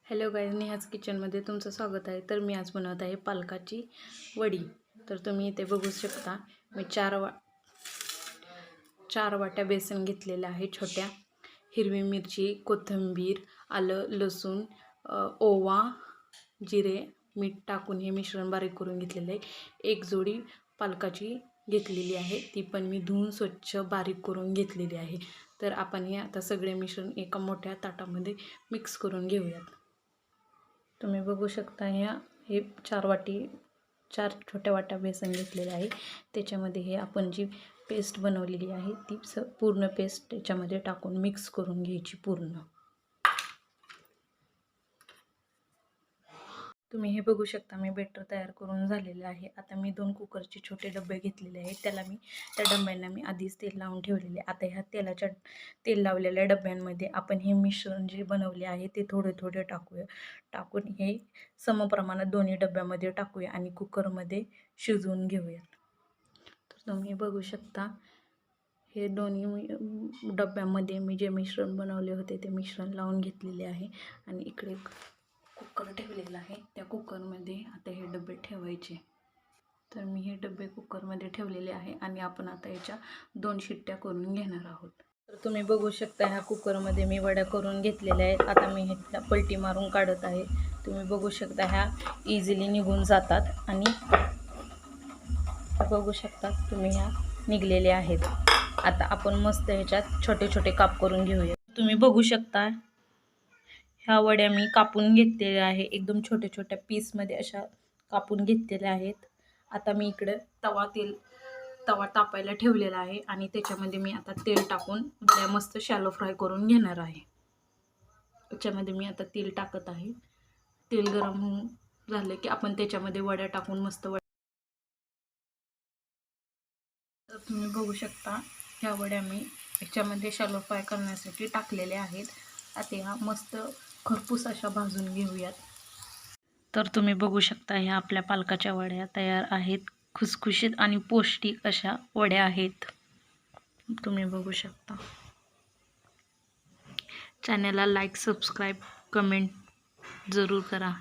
Hello guys, नेहाच किचनमध्ये तुमचं स्वागत आहे. तर मी आज बनवत आहे पालकाची वडी. तर तुम्ही इथे बघू शकता, मी चार वाट्या बेसन घेतलेल्या आहे छोट्या. हिरवी मिरची, कोथिंबीर, आलं, लसूण, ओवा, जिरे, मीठ टाकून हे मिश्रण बारीक करून घेतलेलं आहे. एक जोडी पालकाची घेतलेली आहे, ती पण मी धुवून स्वच्छ बारीक करून घेतलेली आहे. तर आपण हे आता सगळे मिश्रण एका मोठ्या ताटामध्ये मिक्स करून घेऊयात. तुम्ही बघू शकता, हे चार छोट्या वाट्या बेसन घेतलेले आहे. त्याच्यामध्ये हे आपण जी पेस्ट बनवलेली आहे ती पूर्ण पेस्ट त्याच्यामध्ये टाकून मिक्स करून घ्यायची पूर्ण. तुम्ही हे बघू शकता, मी बेटर तयार करून झालेले आहे. आता मी 2 कुकरचे छोटे डबे घेतलेले आहेत. त्या डब्यांना मी आधीच तेल लावून ठेवलेले. आता ह्या तेल लावलेल्या डब्यांमध्ये आपण हे मिश्रण जे बनवले आहे ते थोडे थोडे टाकून हे समप्रमाणात दोन्ही डब्यामध्ये टाकूया आणि कुकरमध्ये शिजवून घेऊया. तर तुम्ही बघू शकता, हे दोन्ही डब्यामध्ये मी जे मिश्रण बनवले होते ते मिश्रण लावून घेतलेले आहे आणि इकडे कुकर ठेवलेला आहे. त्या कुकरमध्ये आता हे डबे ठेवायचे. तर मी हे डबे कुकरमध्ये ठेवलेले आहे आणि आपण आता याच्या 2 शिट्ट्या करून घेणार आहोत. तर तुम्ही बघू शकता, ह्या कुकरमध्ये मी वड्या करून घेतलेल्या आहेत. आता मी ह्या पलटी मारून काढत आहे. तुम्ही बघू शकता, ह्या इझिली निघून जातात आणि बघू शकता तुम्ही, ह्या निघलेल्या आहेत. आता आपण मस्त ह्याच्यात छोटे छोटे काप करून घेऊया. तुम्ही बघू शकता, ह्या वड्या मी कापून घेतलेल्या आहे. एकदम छोट्या छोट्या पीसमध्ये अशा कापून घेतलेल्या आहेत. आता मी इकडे तवा तापायला ठेवलेला आहे आणि त्याच्यामध्ये मी आता तेल टाकून वड्या मस्त शॅलो फ्राय करून घेणार आहे. त्याच्यामध्ये मी आता तेल टाकत आहे. तेल गरम झालं की आपण त्याच्यामध्ये वड्या टाकून मस्त तर तुम्ही बघू शकता, ह्या वड्या मी ह्याच्यामध्ये शॅलो फ्राय करण्यासाठी टाकलेल्या आहेत. आता ह्या मस्त खरपूस अशा भाजून घेऊयात. तर तुम्ही बघू शकता, ह्या आपल्या पालकाच्या वड्या तयार आहेत. खुसखुशीत आणि पौष्टिक अशा वड्या आहेत. तुम्ही बघू शकता. चॅनलला लाईक, सबस्क्राईब, कमेंट जरूर करा.